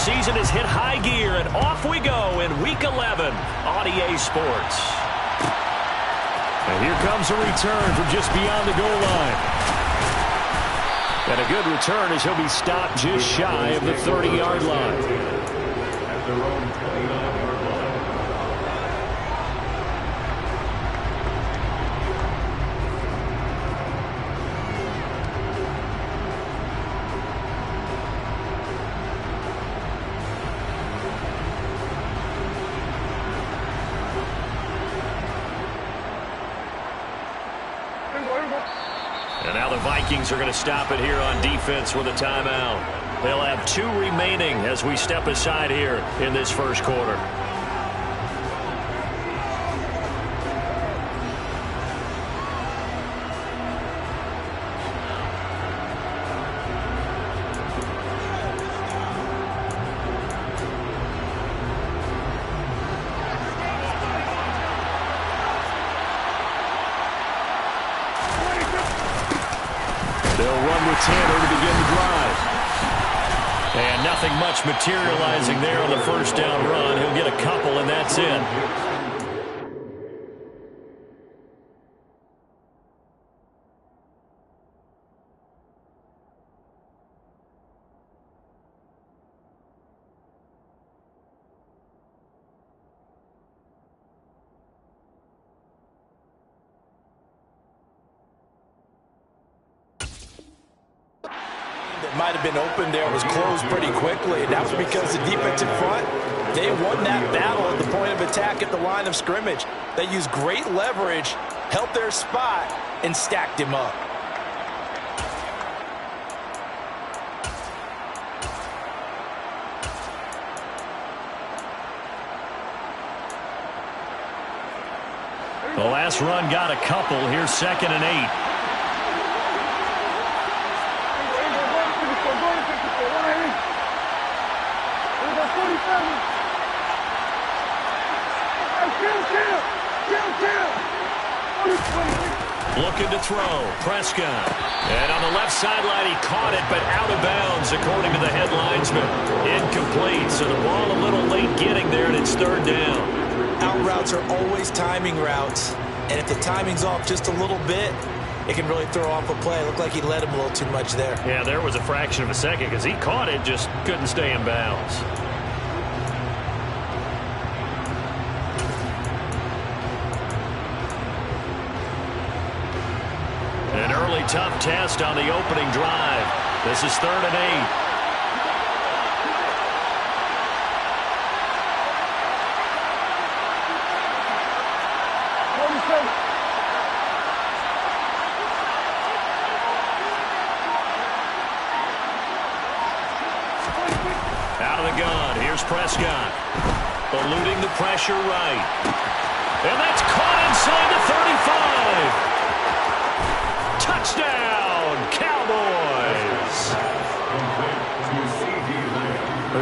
season has hit high gear, and off we go in Week 11 on EA Sports. And here comes a return from just beyond the goal line. And a good return as he'll be stopped just shy of the 30-yard line. At their own 29-yard line. And now the Vikings are going to stop it here on defense with a timeout. They'll have 2 remaining as we step aside here in this first quarter. They'll run with Tanner to begin the drive. And nothing much materializing there on the first down run. He'll get a couple, and that's it. Might have been open there, was closed pretty quickly, and that was because the defensive front, they won that battle at the point of attack at the line of scrimmage. They used great leverage, held their spot, and stacked him up. The last run got a couple. Here's 2nd and 8. Looking to throw. Prescott. And on the left sideline, he caught it, but out of bounds, according to the head linesman. Incomplete, so the ball a little late getting there, and it's 3rd down. Out routes are always timing routes, and if the timing's off just a little bit, it can really throw off a play. It looked like he led him a little too much there. Yeah, there was a fraction of a second because he caught it, just couldn't stay in bounds. An early tough test on the opening drive. This is 3rd and 8. Out of the gun, here's Prescott. Eluding the pressure right. And that's caught inside the 35. Touchdown, Cowboys.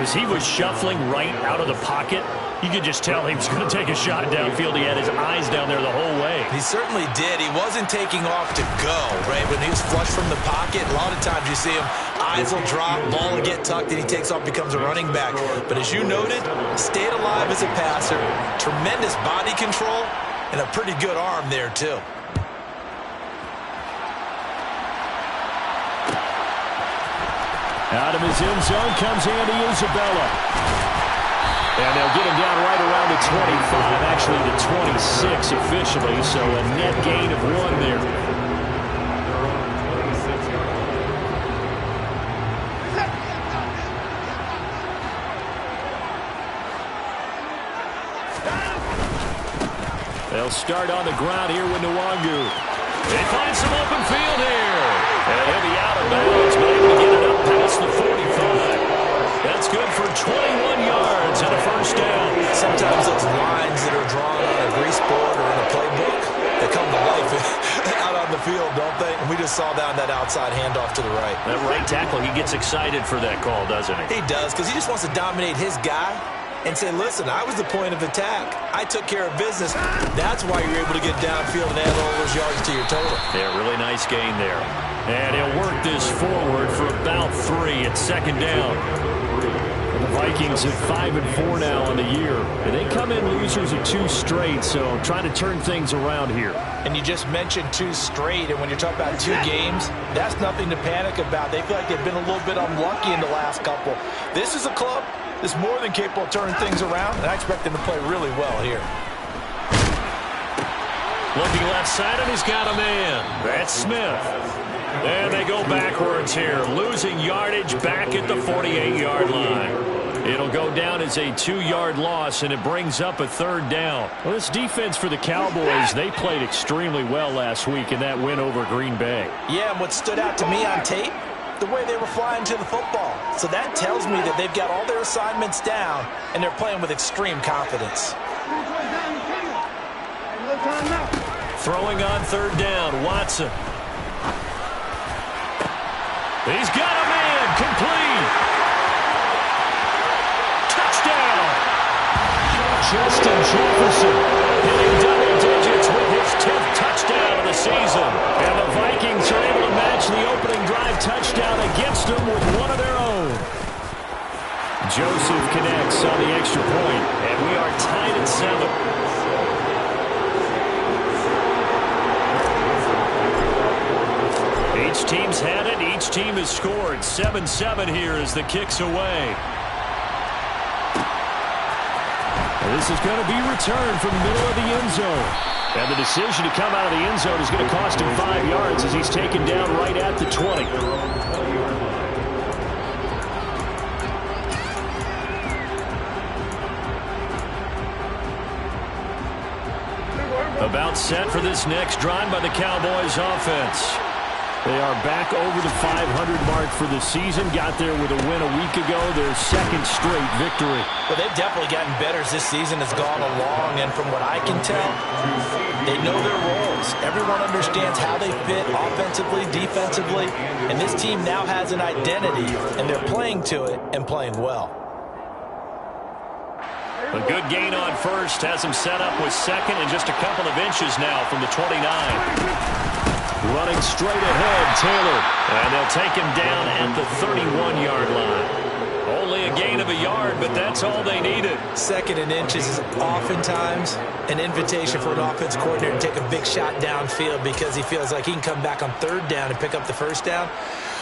As he was shuffling right out of the pocket, you could just tell he was going to take a shot downfield. He had his eyes down there the whole way. He certainly did. He wasn't taking off to go, right? When he was flush from the pocket, a lot of times you see him, eyes will drop, ball will get tucked, and he takes off, becomes a running back. But as you noted, stayed alive as a passer, tremendous body control, and a pretty good arm there, too. Out of his end zone comes Andy Isabella. And they'll get him down right around the 25, actually the 26 officially, so a net gain of 1 there. They'll start on the ground here with Nwangu. They find some open field here. And he'll be out of bounds, but able to get it up past the 45. That's good for 21 yards and a first down. Sometimes those lines that are drawn on a grease board or in a playbook, they come to life out on the field, don't they? And we just saw down that outside handoff to the right. That right tackle, he gets excited for that call, doesn't he? He does, because he just wants to dominate his guy and say, listen, I was the point of attack. I took care of business. That's why you're able to get downfield and add all those yards to your total. Yeah, really nice gain there. And he'll work this forward for about 3 at 2nd down. The Vikings at 5-4 now on the year. And they come in losers of 2 straight, so trying to turn things around here. And you just mentioned 2 straight, and when you're talking about 2 games, that's nothing to panic about. They feel like they've been a little bit unlucky in the last couple. This is a club that's more than capable of turning things around, and I expect them to play really well here. Looking left side, and he's got a man. That's Smith. And they go backwards here, losing yardage back at the 48-yard line. It'll go down as a 2-yard loss, and it brings up a 3rd down. Well, this defense for the Cowboys, they played extremely well last week in that win over Green Bay. Yeah, and what stood out to me on tape, the way they were flying to the football. So that tells me that they've got all their assignments down, and they're playing with extreme confidence. Throwing on 3rd down, Watson. He's got a man, complete. Touchdown. Justin Jefferson hitting double digits with his 10th touchdown of the season. And the Vikings are able to match the opening drive touchdown against them with one of their own. Joseph connects on the extra point, and we are tied at 7. Each team's had it. Each team has scored. 7-7 here as the kick's away. And this is going to be returned from the middle of the end zone. And the decision to come out of the end zone is going to cost him 5 yards as he's taken down right at the 20. About set for this next drive by the Cowboys offense. They are back over the 500 mark for the season. Got there with a win a week ago. Their 2nd straight victory. Well, they've definitely gotten better as this season has gone along. And from what I can tell, they know their roles. Everyone understands how they fit offensively, defensively. And this team now has an identity, and they're playing to it and playing well. A good gain on first has him set up with 2nd and just a couple of inches now from the 29. Running straight ahead, Taylor. And they'll take him down at the 31-yard line. Only a gain of a yard, but that's all they needed. 2nd and inches is oftentimes an invitation for an offense coordinator to take a big shot downfield because he feels like he can come back on 3rd down and pick up the 1st down.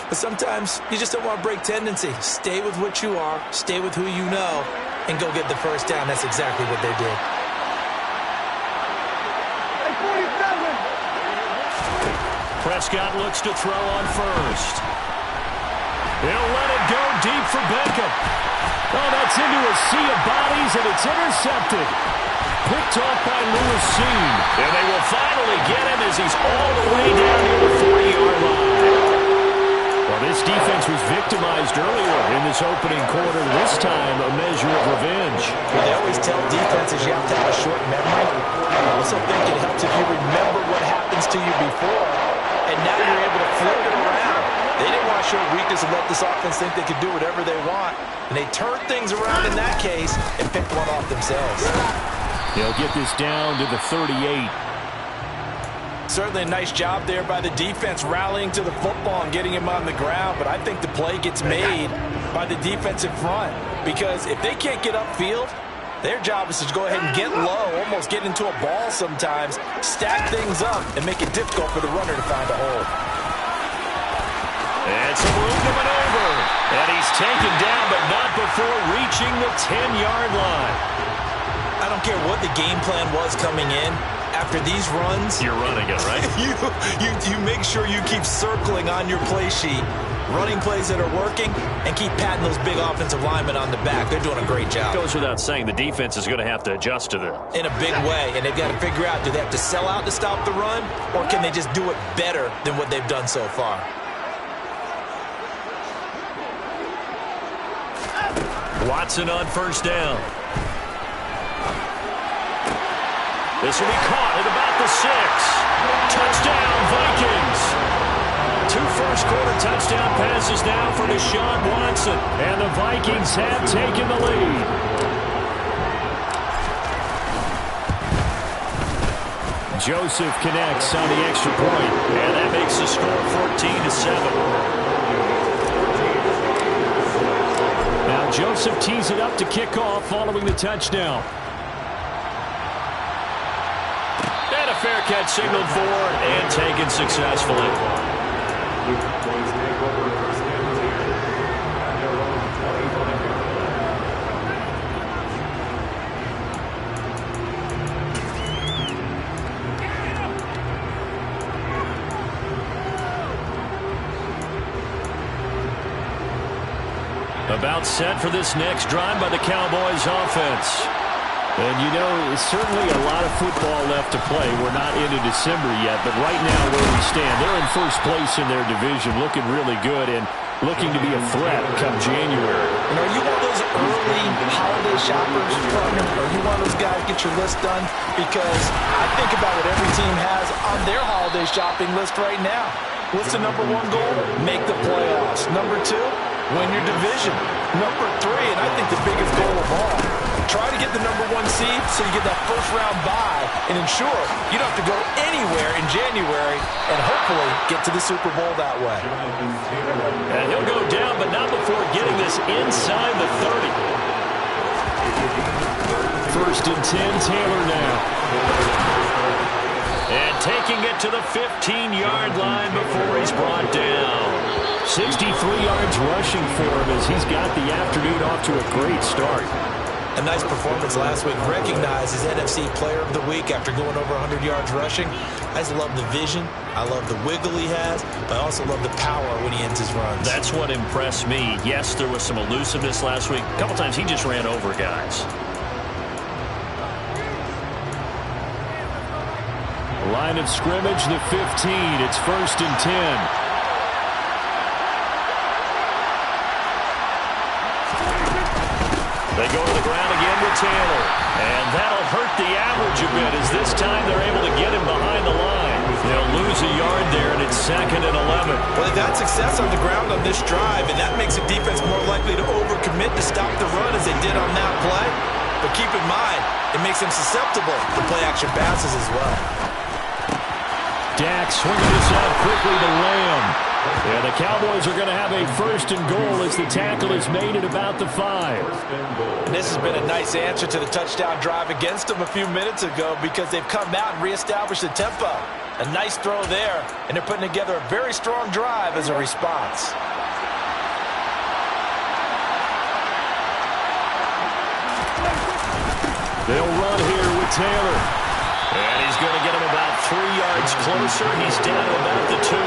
But sometimes you just don't want to break tendency. Stay with what you are, stay with who you know, and go get the 1st down. That's exactly what they did. Prescott looks to throw on first. He'll let it go deep for Beckham. Oh, that's into a sea of bodies, and it's intercepted. Picked off by Lewis Seen. And they will finally get him as he's all the way down near the 40-yard line. Well, this defense was victimized earlier in this opening quarter. This time, a measure of revenge. Well, they always tell defenses you have to have a short memory. I also think it helps if you remember what happens to you before. And now you're able to flip it around. They didn't want to show weakness and let this offense think they could do whatever they want. And they turned things around in that case and picked one off themselves. They'll get this down to the 38. Certainly a nice job there by the defense rallying to the football and getting him on the ground. But I think the play gets made by the defensive front. Because if they can't get upfield, their job is to go ahead and get low, almost get into a ball sometimes, stack things up, and make it difficult for the runner to find a hole. And some room to maneuver. And he's taken down, but not before reaching the 10-yard line. I don't care what the game plan was coming in. After these runs, you're running it, right? you make sure you keep circling on your play sheet, running plays that are working, and keep patting those big offensive linemen on the back. They're doing a great job. Goes without saying, the defense is going to have to adjust to this. In a big way, and they've got to figure out, do they have to sell out to stop the run, or can they just do it better than what they've done so far? Watson on 1st down. This will be caught at about the 6. Touchdown, Vikings. 2 first-quarter touchdown passes now for Deshaun Watson. And the Vikings have taken the lead. Joseph connects on the extra point. And that makes the score 14-7. Now Joseph tees it up to kick off following the touchdown. And a fair catch signaled for and taken successfully. The Cowboys take over first and 10 at their own 25-yard line. About set for this next drive by the Cowboys offense. And you know, certainly a lot of football left to play. We're not into December yet, but right now where we stand, they're in first place in their division, looking really good and looking to be a threat come January. And are you one of those early holiday shoppers, partner? Are you one of those guys get your list done? Because I think about what every team has on their holiday shopping list right now. What's the number one goal? Make the playoffs. Number two, win your division. Number three, and I think the biggest goal of all, try to get the number one seed so you get that first round bye and ensure you don't have to go anywhere in January and hopefully get to the Super Bowl that way. And he'll go down, but not before getting this inside the 30. First and 10, Taylor now. And taking it to the 15-yard line before he's brought down. 63 yards rushing for him as he's got the afternoon off to a great start. A nice performance last week. Recognized as NFC Player of the Week after going over 100 yards rushing. I just love the vision. I love the wiggle he has. But I also love the power when he ends his runs. That's what impressed me. Yes, there was some elusiveness last week. A couple times he just ran over guys. Line of scrimmage, the 15. It's first and 10. They go to the ground again with Taylor. And that'll hurt the average a bit as this time they're able to get him behind the line. They'll lose a yard there, and it's second and 11. Well, they've had success on the ground on this drive, and that makes the defense more likely to overcommit to stop the run as they did on that play. But keep in mind, it makes them susceptible to play-action passes as well. Dak swinging this out quickly to Lamb. And the Cowboys are going to have a first and goal as the tackle is made at about the 5. And this has been a nice answer to the touchdown drive against them a few minutes ago because they've come out and reestablished the tempo. A nice throw there, and they're putting together a very strong drive as a response. They'll run here with Taylor. And he's going to get him about 3 yards closer. He's down to about the 2.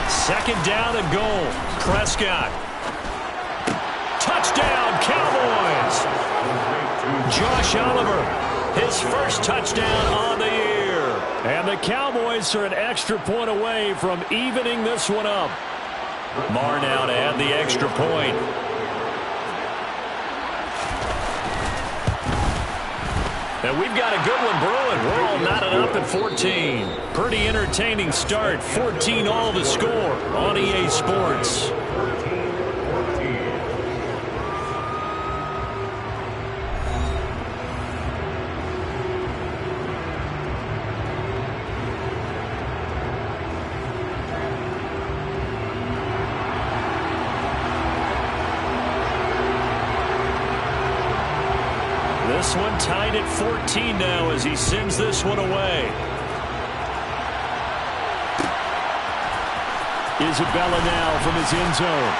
Second down and goal. Prescott. Touchdown, Cowboys. Josh Oliver, his first touchdown on the year. And the Cowboys are an extra point away from evening this one up. Marr now to add the extra point. And we've got a good one brewing. We're all knotted up at 14. Pretty entertaining start. 14 all the score on EA Sports. This one tied at 14 now as he sends this one away. Isabella now from his end zone.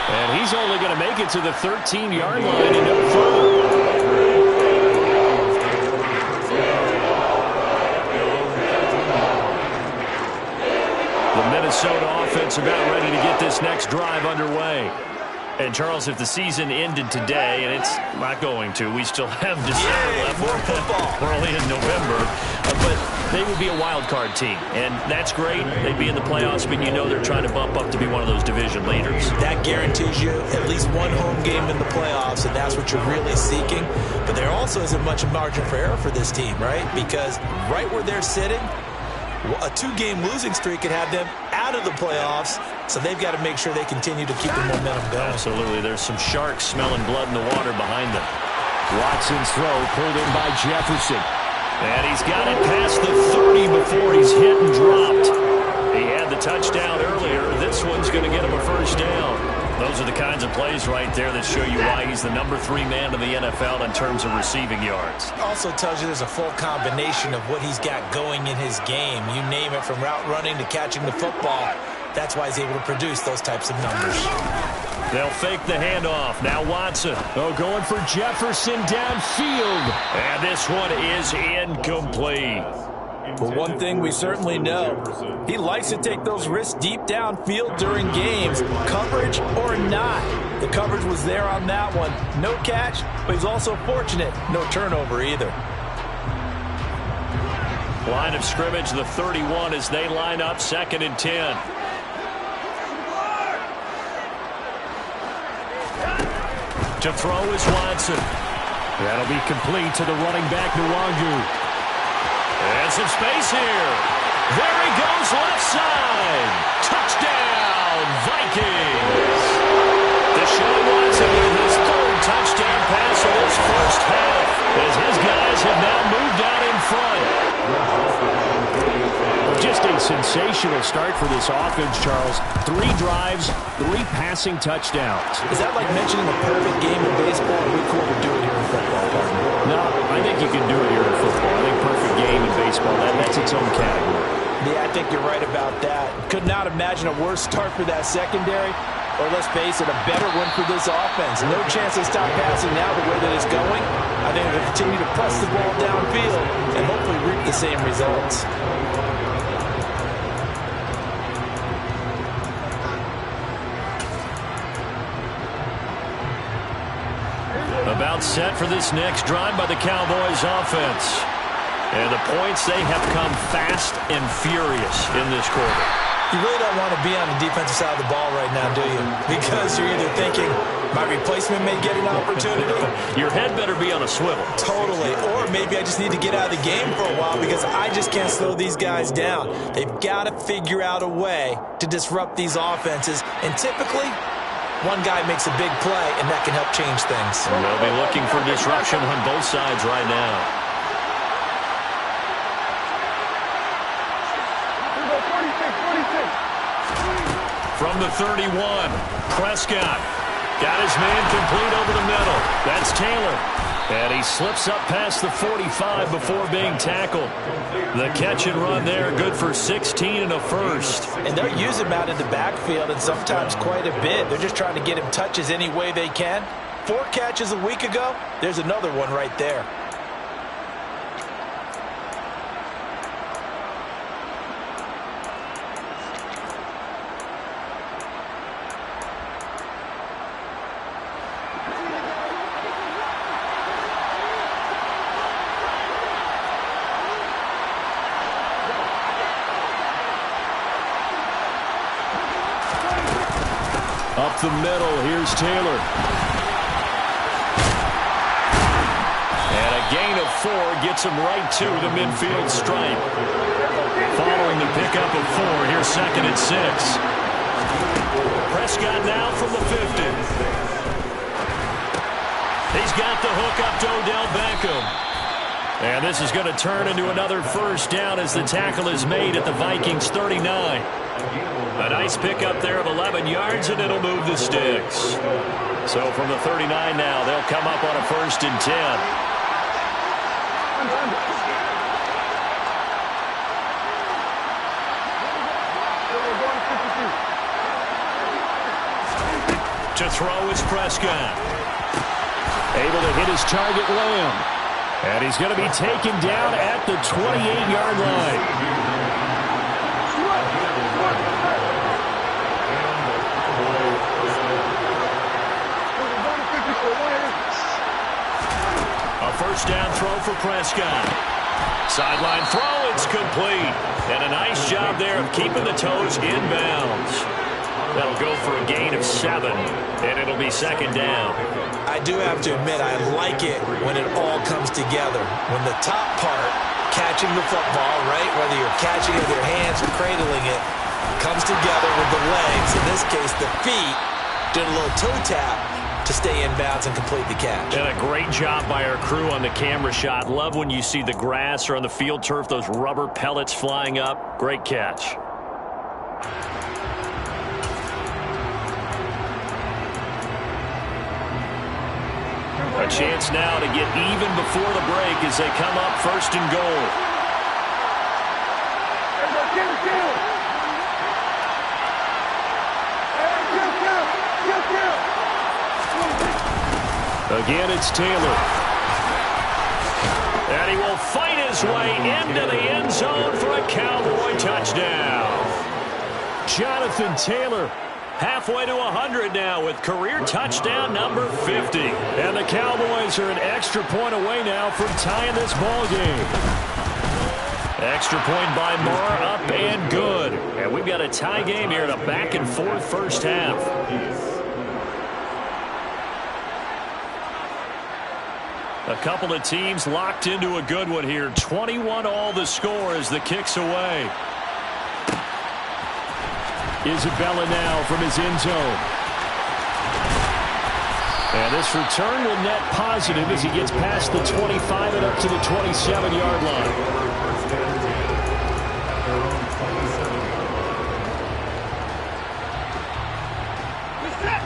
And he's only going to make it to the 13-yard line and no further. The Minnesota offense about ready to get this next drive underway. And, Charles, if the season ended today, and it's not going to, we still have December left. More football. We're only in November. But they would be a wild card team. And that's great. They'd be in the playoffs, but you know they're trying to bump up to be one of those division leaders. That guarantees you at least one home game in the playoffs, and that's what you're really seeking. But there also isn't much margin for error for this team, right? Because right where they're sitting, a 2-game losing streak could have them out of the playoffs, so they've got to make sure they continue to keep the momentum going. Absolutely. There's some sharks smelling blood in the water behind them. Watson's throw pulled in by Jefferson. And he's got it past the 30 before he's hit and dropped. He had the touchdown earlier. This one's going to get him a first down. Those are the kinds of plays right there that show you why he's the number 3 man in the NFL in terms of receiving yards. Also tells you there's a full combination of what he's got going in his game. You name it, from route running to catching the football. That's why he's able to produce those types of numbers. They'll fake the handoff. Now Watson. Oh, going for Jefferson downfield. And this one is incomplete. But one thing we certainly know, he likes to take those risks deep downfield during games, coverage or not. The coverage was there on that one. No catch, but he's also fortunate. No turnover either. Line of scrimmage, the 31 as they line up 2nd and 10. To throw is Watson. That'll be complete to the running back, Nwangu. And some space here. There he goes, left side. Touchdown, Vikings. Deshaun Watson with his 3rd touchdown pass of this first half, as his guys have now moved out in front. Just a sensational start for this offense, Charles. 3 drives, 3 passing touchdowns. Is that like mentioning a perfect game in baseball? Or we could do it here in football, partner? No, I think you can do it here in football. I think perfect game in baseball, that's its own category. Yeah, I think you're right about that. Could not imagine a worse start for that secondary, or let's face it, a better one for this offense. No chance to stop passing now the way that it's going. I think they'll continue to press the ball downfield and hopefully reap the same results. About set for this next drive by the Cowboys offense. And the points, they have come fast and furious in this quarter. You really don't want to be on the defensive side of the ball right now, do you? Because you're either thinking, my replacement may get an opportunity. Your head better be on a swivel. Totally. Or maybe I just need to get out of the game for a while because I just can't slow these guys down. They've got to figure out a way to disrupt these offenses. And typically, one guy makes a big play, and that can help change things. They'll be looking for disruption on both sides right now. From the 31, Prescott got his man complete over the middle. That's Taylor. And he slips up past the 45 before being tackled. The catch and run there, good for 16 and a first. And they're using him out in the backfield, and sometimes quite a bit. They're just trying to get him touches any way they can. 4 catches a week ago, there's another one right there. Up the middle, here's Taylor. And a gain of 4 gets him right to the midfield stripe. Following the pickup of 4, here's 2nd and 6. Prescott now from the 50. He's got the hook up to Odell Beckham. And this is going to turn into another first down as the tackle is made at the Vikings 39. A nice pickup there of 11 yards, and it'll move the sticks. So from the 39 now, they'll come up on a 1st and 10. To throw is Prescott. Able to hit his target, Lamb. And he's going to be taken down at the 28-yard line. A first down throw for Prescott. Sideline throw, it's complete. And a nice job there of keeping the toes in bounds. That'll go for a gain of 7, and it'll be 2nd down. I do have to admit, I like it when it all comes together. When the top part, catching the football, right, whether you're catching it with your hands or cradling it, comes together with the legs. In this case, the feet, did a little toe tap. to stay in bounds and complete the catch. And a great job by our crew on the camera shot. Love when you see the grass or on the field turf, those rubber pellets flying up. Great catch. A chance now to get even before the break as they come up first and goal. Again, it's Taylor. And he will fight his way into the end zone for a Cowboy touchdown. Jonathan Taylor, halfway to 100 now with career touchdown number 50. And the Cowboys are an extra point away now from tying this ball game. Extra point by Marr, up and good. And we've got a tie game here in a back-and-forth first half. A couple of teams locked into a good one here. 21 all the score as the kick's away. Isabella now from his end zone. And this return will net positive as he gets past the 25 and up to the 27-yard line.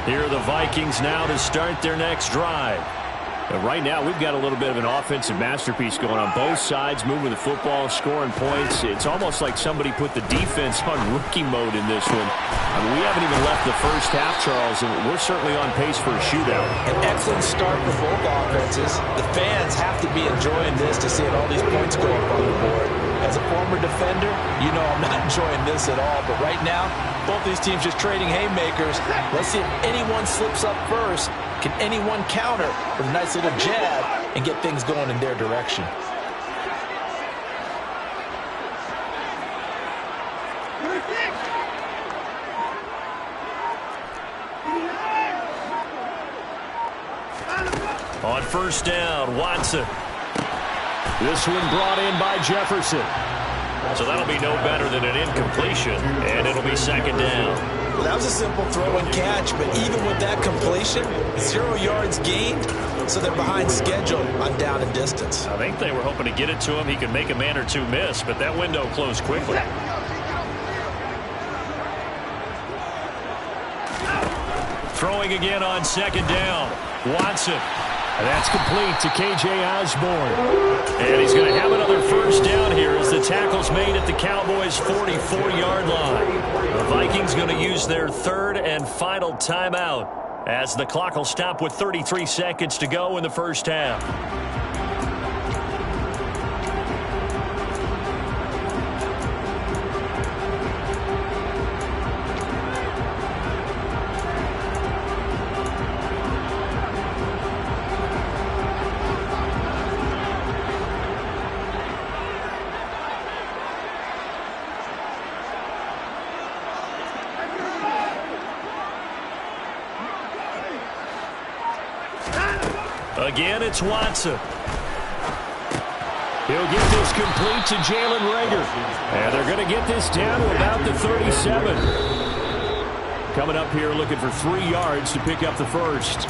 Here are the Vikings now to start their next drive. And right now, we've got a little bit of an offensive masterpiece going on both sides, moving the football, scoring points. It's almost like somebody put the defense on rookie mode in this one. I mean, we haven't even left the first half, Charles, and we're certainly on pace for a shootout. An excellent start for both offenses. The fans have to be enjoying this to see all these points go up on the board. As a former defender, you know I'm not enjoying this at all. But right now, both these teams just trading haymakers. Let's see if anyone slips up first. Can anyone counter with a nice little jab and get things going in their direction? On first down, Watson. This one brought in by Jefferson. So that'll be no better than an incompletion, and it'll be second down. Well, that was a simple throw and catch, but even with that completion, 0 yards gained, so they're behind schedule on down and distance. I think they were hoping to get it to him. He could make a man or two miss, but that window closed quickly. Throwing again on second down. Watson. And that's complete to K.J. Osborne. And he's going to have another first down here as the tackle's made at the Cowboys' 44-yard line. The Vikings going to use their third and final timeout as the clock will stop with 33 seconds to go in the first half. Again, it's Watson. He'll get this complete to Jalen Reagor. And they're going to get this down to about the 37. Coming up here looking for 3 yards to pick up the first.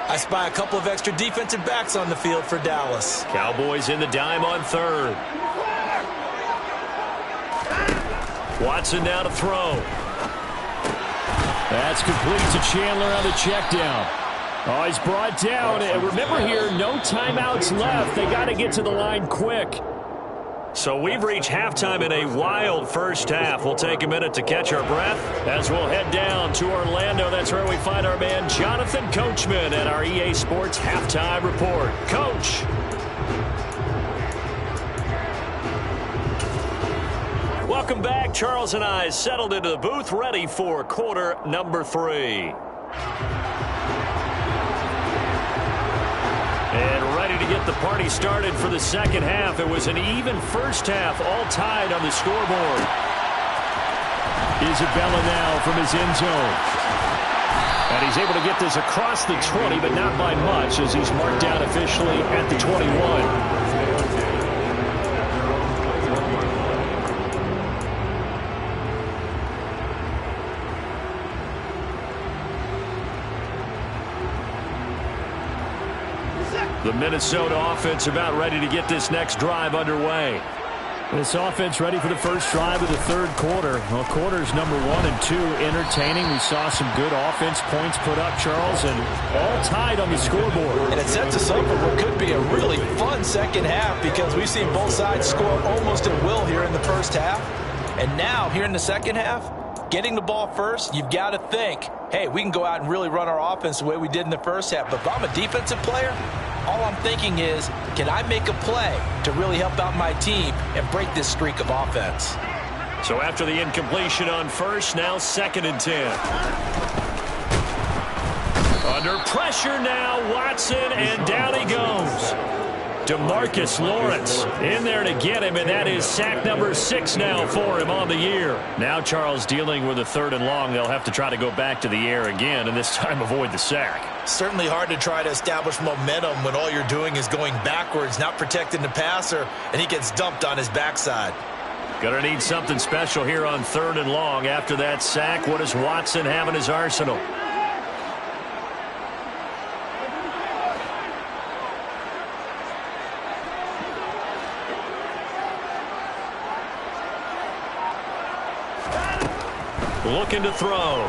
I spy a couple of extra defensive backs on the field for Dallas. Cowboys in the dime on third. Watson now to throw. That's complete to Chandler on the check down. Oh, he's brought down. And remember here, no timeouts left. They got to get to the line quick. So we've reached halftime in a wild first half. We'll take a minute to catch our breath as we'll head down to Orlando. That's where we find our man Jonathan Coachman at our EA Sports Halftime Report. Coach. Welcome back. Charles and I settled into the booth ready for quarter number 3. to get the party started for the second half. It was an even first half, all tied on the scoreboard. Isabella now from his end zone. And he's able to get this across the 20, but not by much, as he's marked down officially at the 21. The Minnesota offense about ready to get this next drive underway. This offense ready for the first drive of the third quarter. Well, quarters number 1 and 2 entertaining. We saw some good offense points put up, Charles, and all tied on the scoreboard. And it sets us up for what could be a really fun second half, because we've seen both sides score almost at will here in the first half. And now, here in the second half, getting the ball first, you've got to think, hey, we can go out and really run our offense the way we did in the first half. But if I'm a defensive player, all I'm thinking is, can I make a play to really help out my team and break this streak of offense? So after the incompletion on first, now 2nd and 10. Under pressure now, Watson, and down he goes. DeMarcus Lawrence in there to get him, and that is sack number 6 now for him on the year. Now Charles dealing with a 3rd and long. They'll have to try to go back to the air again, and this time avoid the sack. Certainly hard to try to establish momentum when all you're doing is going backwards, not protecting the passer, and he gets dumped on his backside. Gonna need something special here on 3rd and long after that sack. What does Watson have in his arsenal? Looking to throw.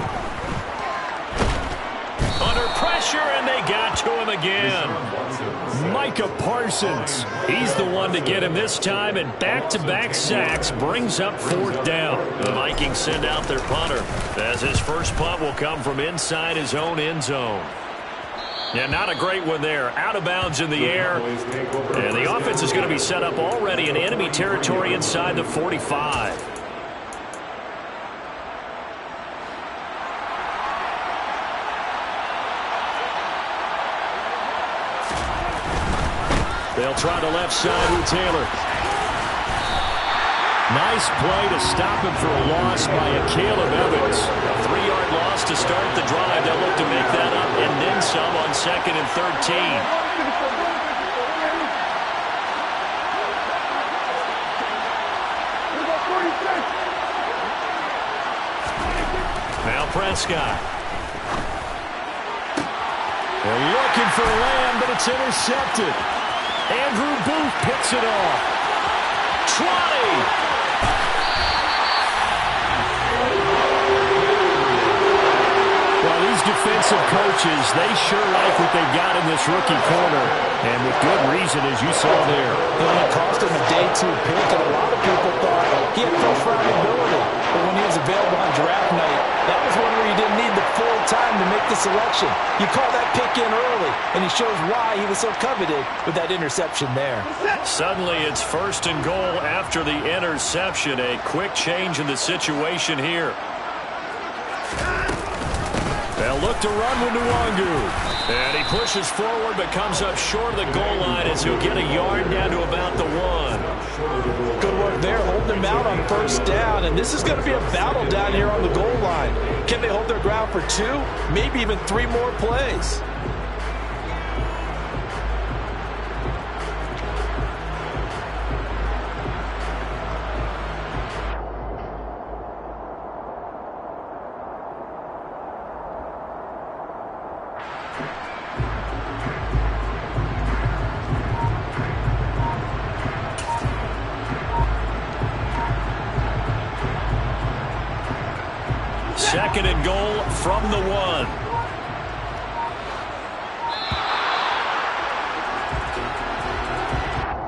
Under pressure, and they got to him again. Micah Parsons. He's the one to get him this time, and back-to-back sacks brings up 4th down. The Vikings send out their punter, as his first punt will come from inside his own end zone. Yeah, not a great one there. Out of bounds in the air. And the offense is going to be set up already in enemy territory inside the 45. They'll try the left side with Taylor. Nice play to stop him for a loss by a Caleb Evans. A 3-yard loss to start the drive. They'll look to make that up and then some on 2nd and 13. Now Prescott. They're looking for Lamb, but it's intercepted. Andrew Booth picks it off. 20. Well, these defensive coaches, they sure like what they've got in this rookie corner. And with good reason, as you saw there. It cost him a day 2 pick, and a lot of people thought he had first-round ability. But when he was available on draft night, that was one where you didn't need the full time to make the selection. You call that pick in early, and he shows why he was so coveted with that interception there. Suddenly, it's 1st and goal after the interception. A quick change in the situation here. They'll look to run with Nwangu. And he pushes forward but comes up short of the goal line as he'll get a yard down to about the 1. Good work there, holding him out on 1st down. And this is going to be a battle down here on the goal line. Can they hold their ground for 2, maybe even 3 more plays? Second and goal from the 1.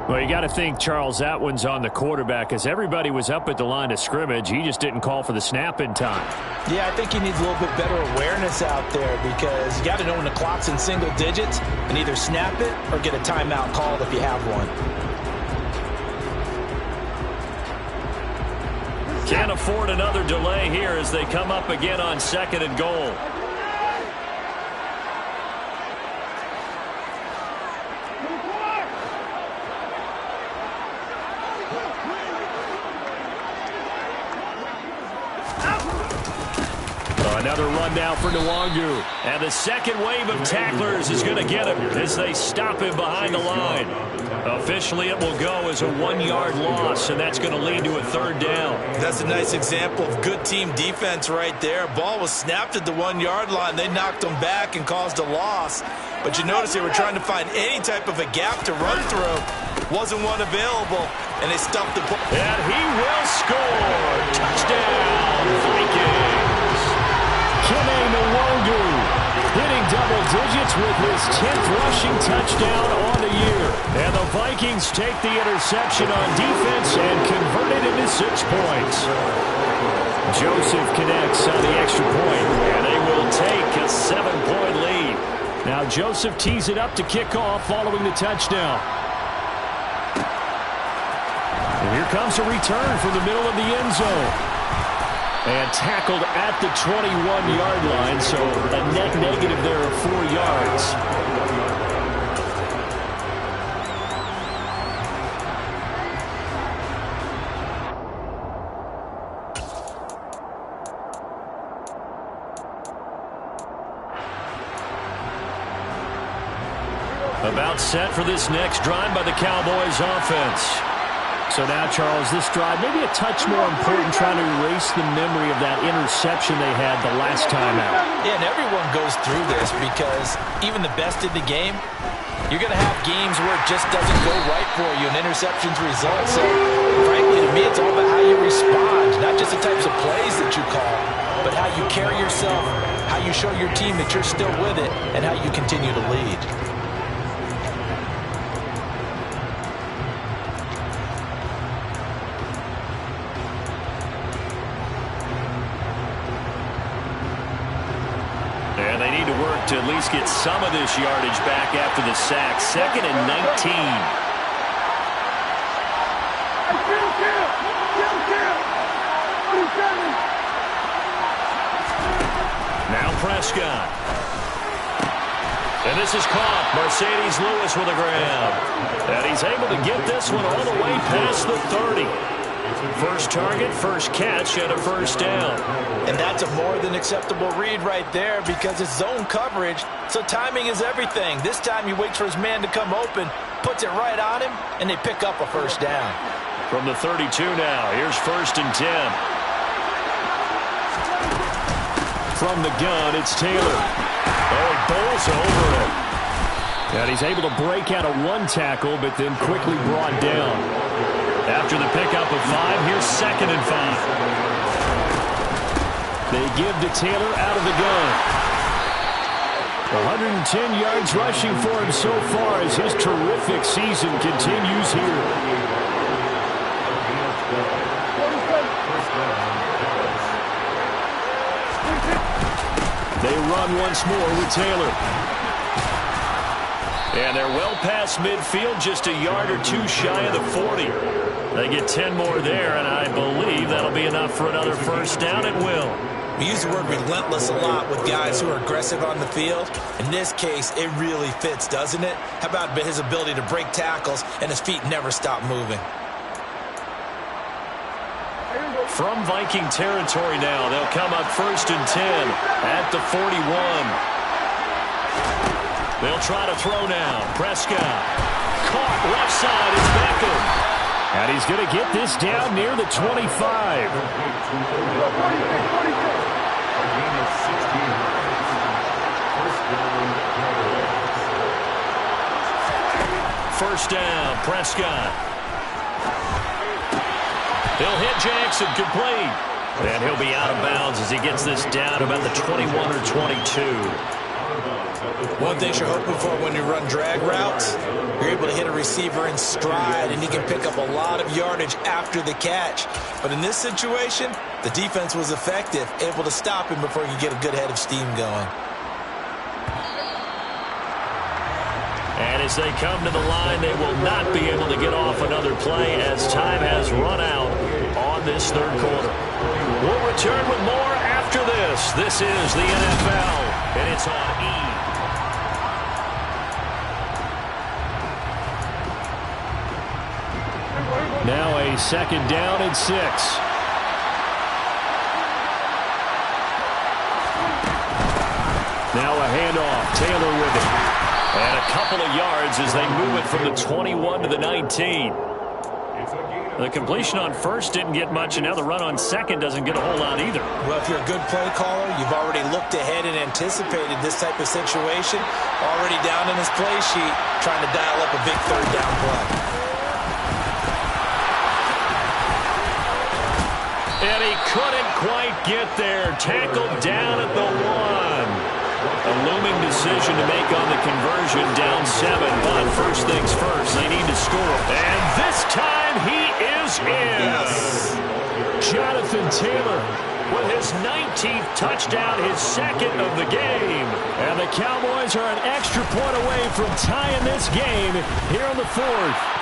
Well, you got to think, Charles, that one's on the quarterback, as everybody was up at the line of scrimmage. He just didn't call for the snap in time. Yeah, I think he needs a little bit better awareness out there, because you got to know when the clock's in single digits and either snap it or get a timeout called if you have one. Can't afford another delay here as they come up again on 2nd and goal. Another run now for Nwangu. And the second wave of tacklers is going to get him as they stop him behind the line. Officially, it will go as a 1-yard loss, and that's going to lead to a third down. That's a nice example of good team defense right there. Ball was snapped at the 1-yard line. They knocked him back and caused a loss. But you notice they were trying to find any type of a gap to run through. Wasn't one available, and they stuffed the ball. And he will score. Touchdown, Vikings. Kene Nwangu hitting double digits with his 10th rushing touchdown on the year. And the Vikings take the interception on defense and convert it into 6 points. Joseph connects on the extra point, and they will take a 7-point lead. Now Joseph tees it up to kick off following the touchdown. And here comes a return from the middle of the end zone. And tackled at the 21-yard line, so a net negative there of 4 yards. About set for this next drive by the Cowboys offense. So now, Charles, this drive maybe a touch more important, trying to erase the memory of that interception they had the last time out. Yeah, and everyone goes through this because even the best in the game, you're going to have games where it just doesn't go right for you and interceptions result. So, frankly, to me, it's all about how you respond, not just the types of plays that you call, but how you carry yourself, how you show your team that you're still with it, and how you continue to lead. To at least get some of this yardage back after the sack. 2nd and 19. Now Prescott. And this is caught. Mercedes Lewis with a grab. And he's able to get this one all the way past the 30. First target, first catch, and a first down. And that's a more than acceptable read right there because it's zone coverage, so timing is everything. This time he waits for his man to come open, puts it right on him, and they pick up a first down. From the 32 now, here's 1st and 10. From the gun, it's Taylor. Oh, he bowls over it. And he's able to break out of 1 tackle, but then quickly brought down. After the pickup of 5, here's 2nd and 5. They give to Taylor out of the gun. 110 yards rushing for him so far as his terrific season continues here. They run once more with Taylor. And they're well past midfield, just a yard or 2 shy of the 40. They get 10 more there, and I believe that'll be enough for another first down. It will. We use the word relentless a lot with guys who are aggressive on the field. In this case, it really fits, doesn't it? How about his ability to break tackles and his feet never stop moving? From Viking territory now, they'll come up 1st and 10 at the 41. They'll try to throw now. Prescott. Caught left side is Beckham. And he's going to get this down near the 25. First down, Prescott. He'll hit Jackson, complete. And he'll be out of bounds as he gets this down about the 21 or 22. One thing you're hoping for when you run drag routes, you're able to hit a receiver in stride, and he can pick up a lot of yardage after the catch. But in this situation, the defense was effective, able to stop him before he could get a good head of steam going. And as they come to the line, they will not be able to get off another play as time has run out on this 3rd quarter. We'll return with more after this. This is the NFL, and it's on E! Now a a 2nd down and 6. Now a handoff. Taylor with it. And a couple of yards as they move it from the 21 to the 19. The completion on first didn't get much, and now the run on second doesn't get a whole lot either. Well, if you're a good play caller, you've already looked ahead and anticipated this type of situation. Already down in his play sheet, trying to dial up a big 3rd down play. And he couldn't quite get there. Tackled down at the 1. A looming decision to make on the conversion, down 7. But first things first, they need to score. And this time he is in. Yes. Jonathan Taylor with his 19th touchdown, his 2nd of the game. And the Cowboys are an extra point away from tying this game here on the 4th.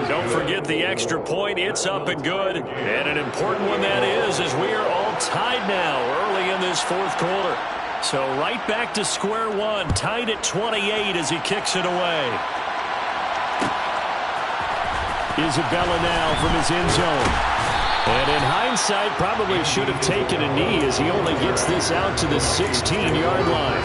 Don't forget the extra point. It's up and good. And an important one that is, as we are all tied now early in this 4th quarter. So right back to square one, tied at 28 as he kicks it away. Isabella now from his end zone. And in hindsight, probably should have taken a knee as he only gets this out to the 16-yard line.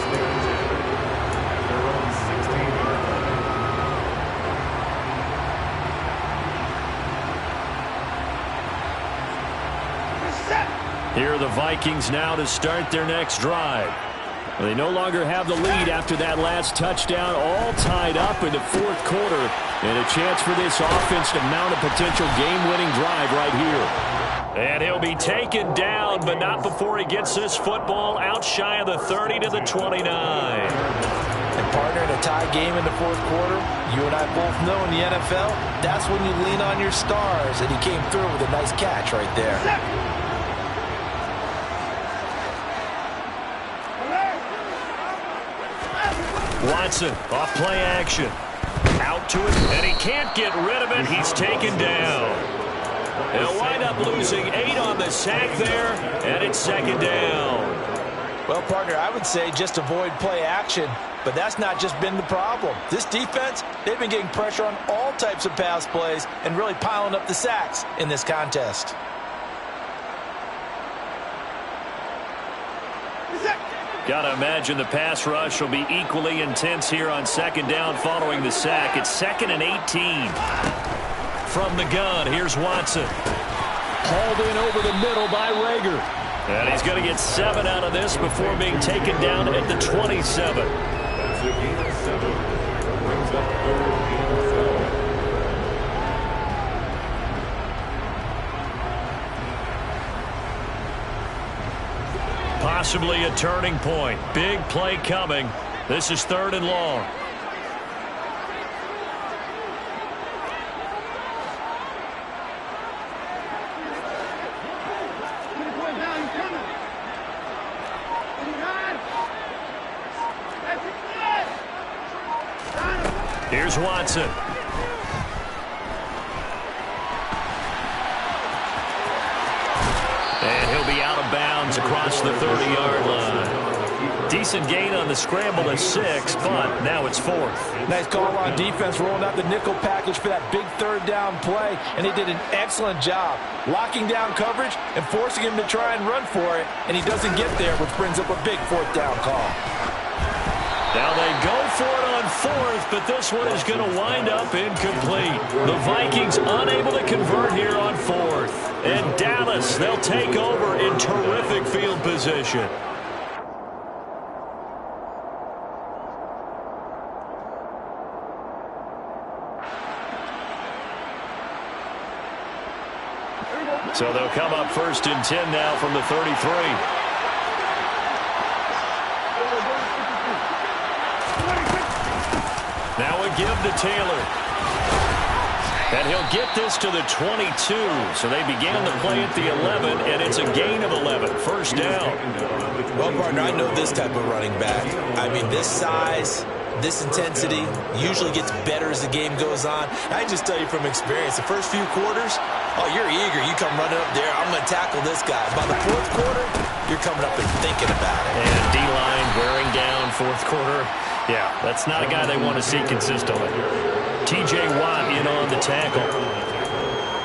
Here are the Vikings now to start their next drive. They no longer have the lead after that last touchdown, all tied up in the 4th quarter. And a chance for this offense to mount a potential game-winning drive right here. And he'll be taken down, but not before he gets this football out shy of the 30 to the 29. And partner, in a tie game in the 4th quarter, you and I both know in the NFL, that's when you lean on your stars. And he came through with a nice catch right there. Watson off play action. Out to it, and he can't get rid of it. He's taken down. He'll wind up losing 8 on the sack there, and it's 2nd down. Well, partner, I would say just avoid play action, but that's not just been the problem. This defense, they've been getting pressure on all types of pass plays and really piling up the sacks in this contest. Got to imagine the pass rush will be equally intense here on 2nd down following the sack. It's 2nd and 18. From the gun, here's Watson. Hauled in over the middle by Rager. And he's going to get 7 out of this before being taken down at the 27. That's a gain of 7. Brings up 3rd and 7. Possibly a turning point. Big play coming. This is 3rd and long. Here's Watson. And he'll be out of bounds across the 30-yard line. Decent gain on the scramble of 6, but now it's 4th. Nice call on defense, rolling out the nickel package for that big 3rd down play, and they did an excellent job locking down coverage and forcing him to try and run for it, and he doesn't get there, which brings up a big 4th down call. Now they go for it on 4th, but this one is going to wind up incomplete. The Vikings unable to convert here on 4th. And Dallas, they'll take over in terrific field position. So they'll come up 1st and 10 now from the 33. Now a give to Taylor. And he'll get this to the 22. So they began the play at the 11, and it's a gain of 11. 1st down. Well, partner, I know this type of running back. I mean, this size, this intensity usually gets better as the game goes on. I just tell you from experience, the first few quarters, oh, you're eager. You come running up there. I'm going to tackle this guy. By the 4th quarter, you're coming up and thinking about it. And D-line wearing down 4th quarter. Yeah, that's not a guy they want to see consistently. T.J. Watt in on the tackle.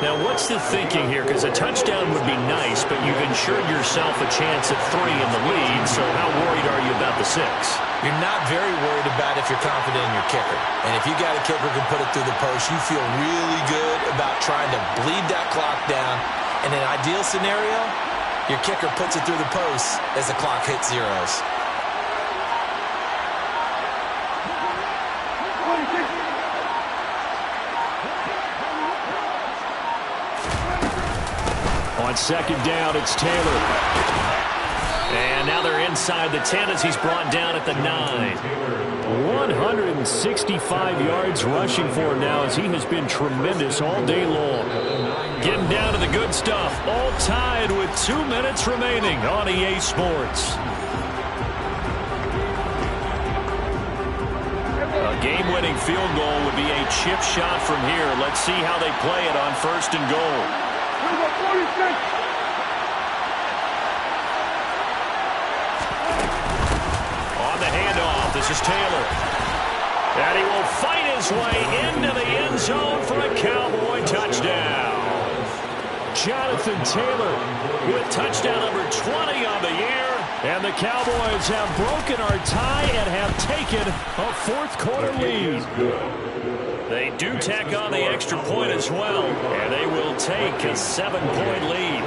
Now, what's the thinking here? Because a touchdown would be nice, but you've ensured yourself a chance at 3 in the lead, so how worried are you about the 6? You're not very worried about if you're confident in your kicker. And if you got a kicker who can put it through the post, you feel really good about trying to bleed that clock down. In an ideal scenario, your kicker puts it through the post as the clock hits zeros. On second down, it's Taylor. And now they're inside the 10 as he's brought down at the 9. 165 yards rushing for him now as he has been tremendous all day long. Getting down to the good stuff. All tied with 2 minutes remaining on EA Sports. A game-winning field goal would be a chip shot from here. Let's see how they play it on 1st and goal. On the handoff, this is Taylor. And he will fight his way into the end zone for a Cowboy touchdown. Jonathan Taylor with touchdown number 20 on the year. And the Cowboys have broken our tie and have taken a 4th quarter lead. They do tack on the extra point as well, and they will take a 7-point lead.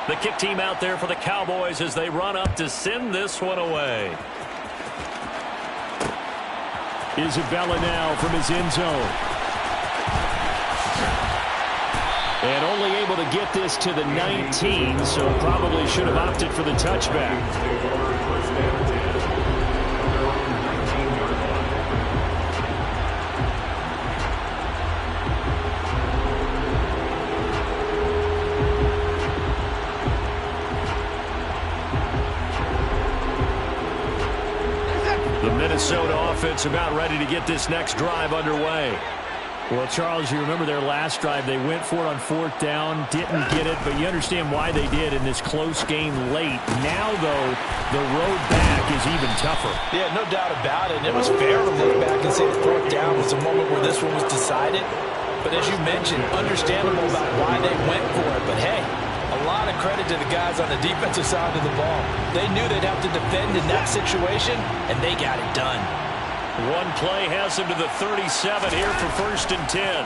The kick team out there for the Cowboys as they run up to send this one away. Isabella now from his end zone. And only able to get this to the 19, so probably should have opted for the touchback. The Minnesota offense about ready to get this next drive underway. Well, Charles, you remember their last drive. They went for it on 4th down, didn't get it, but you understand why they did in this close game late. Now, though, the road back is even tougher. Yeah, no doubt about it. And it was fair to look back and say the 4th down was a moment where this one was decided. But as you mentioned, understandable about why they went for it. But, hey, a lot of credit to the guys on the defensive side of the ball. They knew they'd have to defend in that situation, and they got it done. One play has him to the 37 here for 1st and 10.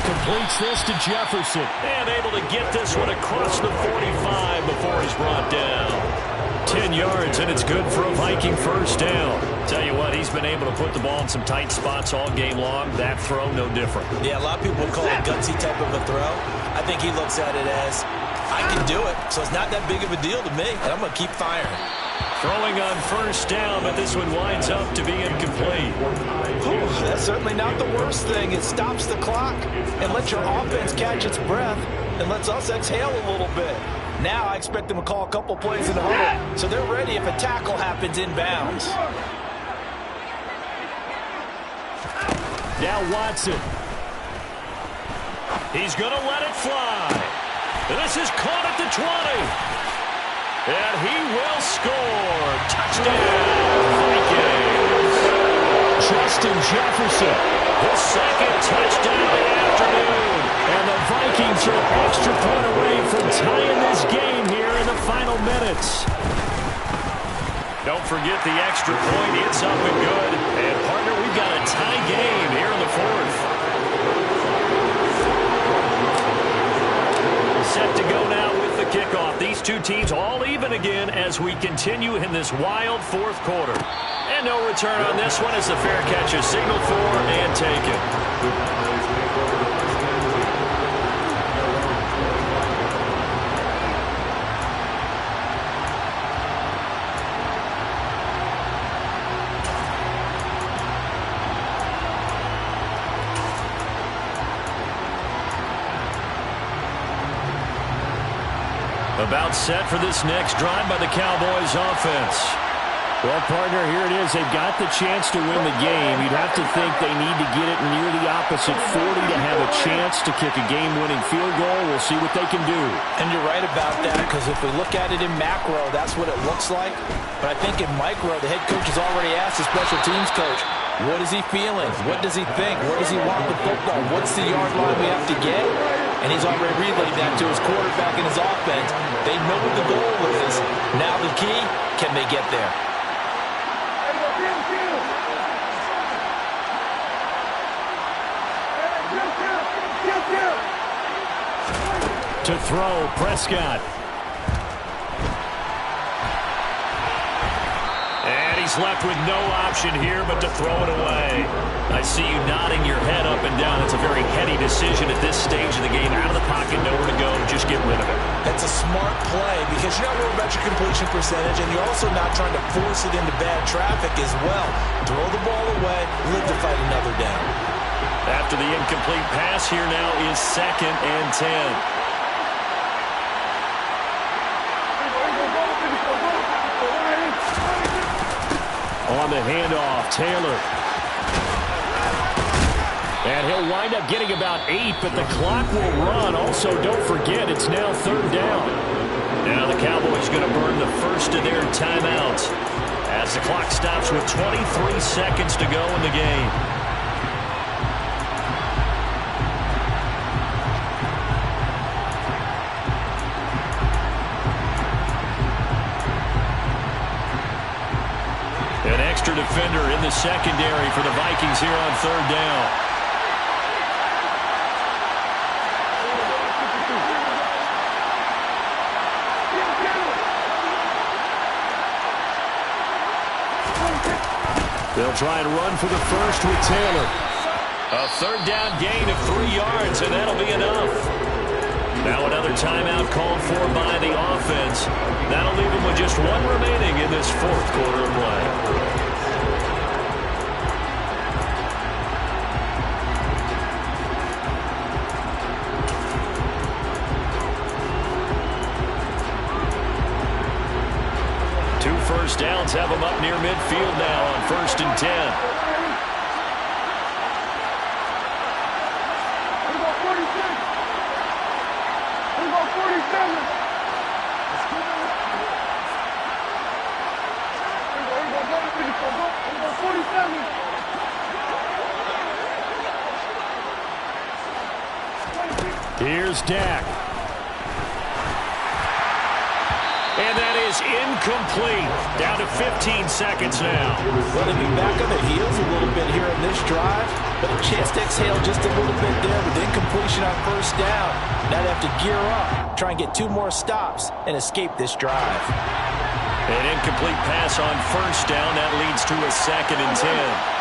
Completes this to Jefferson. And able to get this one across the 45 before he's brought down. 10 yards, and it's good for a Viking 1st down. Tell you what, he's been able to put the ball in some tight spots all game long. That throw, no different. Yeah, a lot of people would call it a gutsy type of a throw. I think he looks at it as, I can do it, so it's not that big of a deal to me, and I'm going to keep firing. Throwing on 1st down, but this one winds up to be incomplete. That's certainly not the worst thing. It stops the clock and lets your offense catch its breath and lets us exhale a little bit. Now I expect them to call a couple plays in the huddle, so they're ready if a tackle happens inbounds. Now Watson. He's going to let it fly. This is caught at the 20. And he will score. Touchdown, Vikings. Justin Jefferson, his 2nd touchdown of the afternoon. And the Vikings are an extra point away from tying this game here in the final minutes. Don't forget the extra point. It's up and good. And, partner, we've got a tie game here in the 4th. Set to go now with the kickoff. These two teams all even again as we continue in this wild 4th quarter. And no return on this one as the fair catch is signaled for and taken. About set for this next drive by the Cowboys offense. Well, partner, here it is. They've got the chance to win the game. You'd have to think they need to get it near the opposite 40 to have a chance to kick a game-winning field goal. We'll see what they can do. And you're right about that, because if we look at it in macro, that's what it looks like. But I think in micro, the head coach has already asked the special teams coach, What is he feeling? What does he think? Where does he want the football? What's the yard line we have to get? And he's already relayed that to his quarterback and his offense. They know what the goal is. Now the key, can they get there? To throw, Prescott. And he's left with no option here but to throw it away. I see you nodding your head up and down. It's a very heady decision at this stage of the game. Out of the pocket, nowhere to go. Just get rid of it. That's a smart play because you're not worried about your completion percentage, and you're also not trying to force it into bad traffic as well. Throw the ball away, live to fight another down. After the incomplete pass, here now is 2nd and 10. On the handoff, Taylor. And he'll wind up getting about 8, but the clock will run. Also, don't forget, it's now 3rd down. Now the Cowboys going to burn the first of their timeouts as the clock stops with 23 seconds to go in the game. An extra defender in the secondary for the Vikings here on 3rd down. They'll try and run for the first with Taylor. A 3rd down gain of 3 yards, and that'll be enough. Now another timeout called for by the offense. That'll leave them with just 1 remaining in this 4th quarter of play. First downs have them up near midfield now on 1st and 10. Here's Dak. And that is incomplete. Down to 15 seconds now. Well, they'll be back on their heels a little bit here in this drive, but a chance to exhale just a little bit there with incompletion on 1st down. Now they have to gear up, try and get 2 more stops, and escape this drive. An incomplete pass on 1st down. That leads to a 2nd and 10.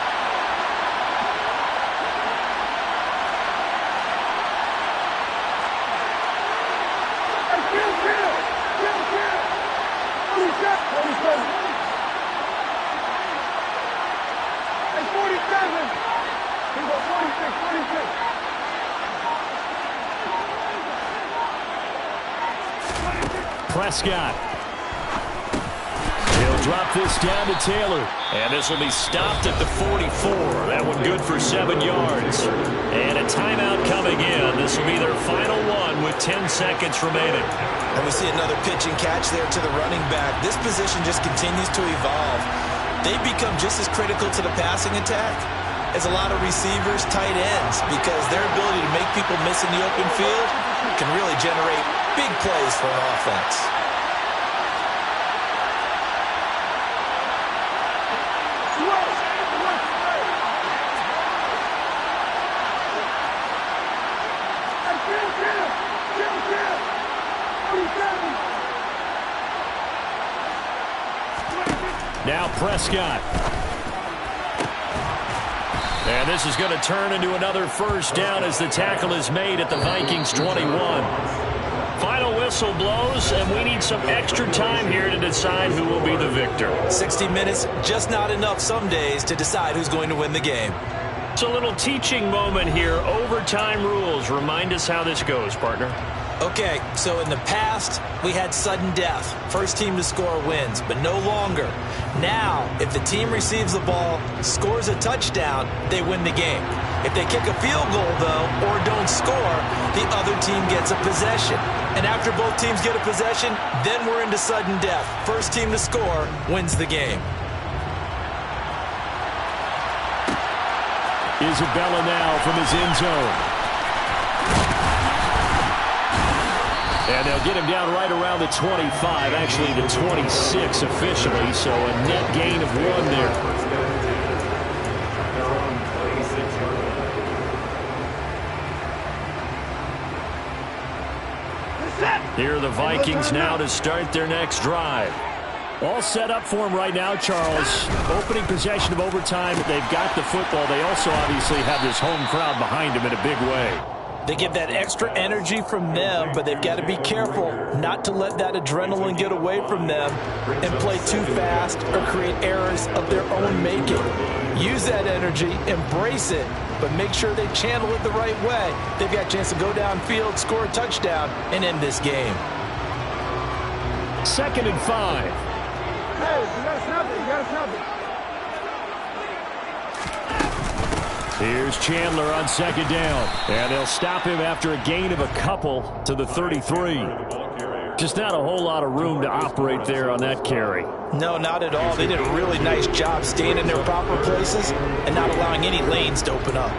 Prescott. He'll drop this down to Taylor. And this will be stopped at the 44. That one good for 7 yards. And a timeout coming in. This will be their final one with 10 seconds remaining. And we see another pitch and catch there to the running back. This position just continues to evolve. They become just as critical to the passing attack as a lot of receivers, tight ends, because their ability to make people miss in the open field can really generate big plays for an offense. Now Prescott. And this is going to turn into another 1st down as the tackle is made at the Vikings 21. Final whistle blows, and we need some extra time here to decide who will be the victor. 60 minutes, just not enough some days to decide who's going to win the game. It's a little teaching moment here. Overtime rules. Remind us how this goes, partner. Okay, so in the past, we had sudden death. First team to score wins, but no longer. Now, if the team receives the ball, scores a touchdown, they win the game. If they kick a field goal, though, or don't score, the other team gets a possession. And after both teams get a possession, then we're into sudden death. First team to score wins the game. Isabella now from his end zone. And they'll get him down right around the 25, actually the 26 officially, so a net gain of 1 there. Here are the Vikings now to start their next drive. All set up for him right now, Charles. Opening possession of overtime. They've got the football. They also obviously have this home crowd behind them in a big way. They get that extra energy from them, but they've got to be careful not to let that adrenaline get away from them and play too fast or create errors of their own making. Use that energy, embrace it, but make sure they channel it the right way. They've got a chance to go downfield, score a touchdown, and end this game. 2nd and 5. Hey, you gotta snap it. You gotta snap it. Here's Chandler on 2nd down. And they'll stop him after a gain of a couple to the 33. Just not a whole lot of room to operate there on that carry. No, not at all. They did a really nice job staying in their proper places and not allowing any lanes to open up.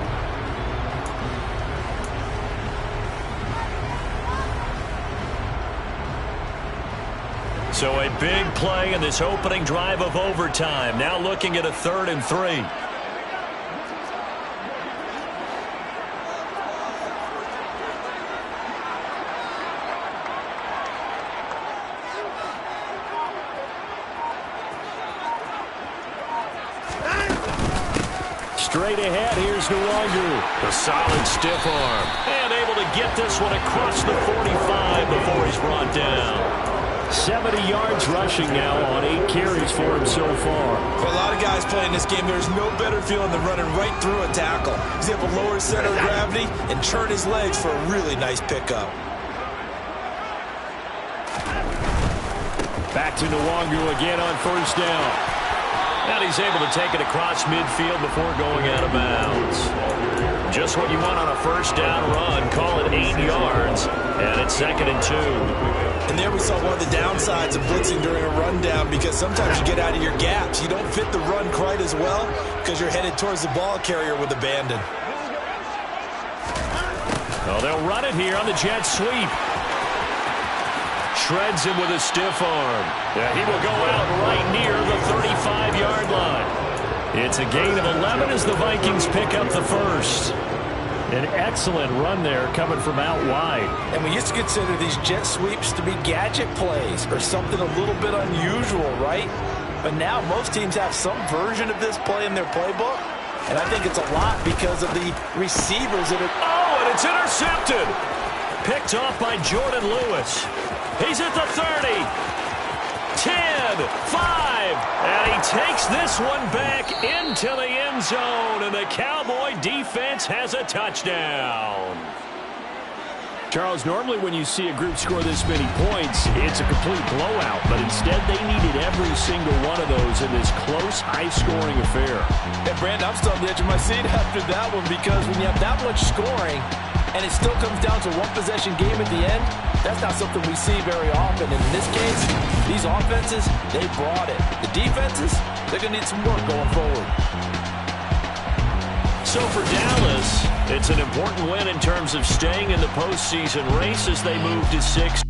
So a big play in this opening drive of overtime. Now looking at a 3rd and 3. Straight ahead, here's Nwangu. A solid stiff arm. And able to get this one across the 45 before he's brought down. 70 yards rushing now on 8 carries for him so far. For a lot of guys playing this game, there's no better feeling than running right through a tackle. He's able to lower his center of gravity and turn his legs for a really nice pickup. Back to Nwangu again on 1st down. And he's able to take it across midfield before going out of bounds. Just what you want on a 1st down run. Call it 8 yards. And it's 2nd and 2. And there we saw one of the downsides of blitzing during a rundown, because sometimes you get out of your gaps. You don't fit the run quite as well because you're headed towards the ball carrier with abandon. Oh, they'll run it here on the jet sweep. Shreds him with a stiff arm. Yeah, he will go out right near the 35-yard line. It's a gain of 11 as the Vikings pick up the 1st. An excellent run there coming from out wide. And we used to consider these jet sweeps to be gadget plays or something a little bit unusual, right? But now most teams have some version of this play in their playbook. And I think it's a lot because of the receivers that are... Oh, and it's intercepted. Picked off by Jordan Lewis. He's at the 30. 10, 5, and he takes this one back into the end zone, and the Cowboy defense has a touchdown. Charles, normally when you see a group score this many points, it's a complete blowout, but instead they needed every single one of those in this close, high-scoring affair. And Brandon, I'm still on the edge of my seat after that one, because when you have that much scoring and it still comes down to one possession game at the end, that's not something we see very often. And in this case, these offenses, they brought it. The defenses, they're going to need some work going forward. So for Dallas, it's an important win in terms of staying in the postseason race as they move to 6.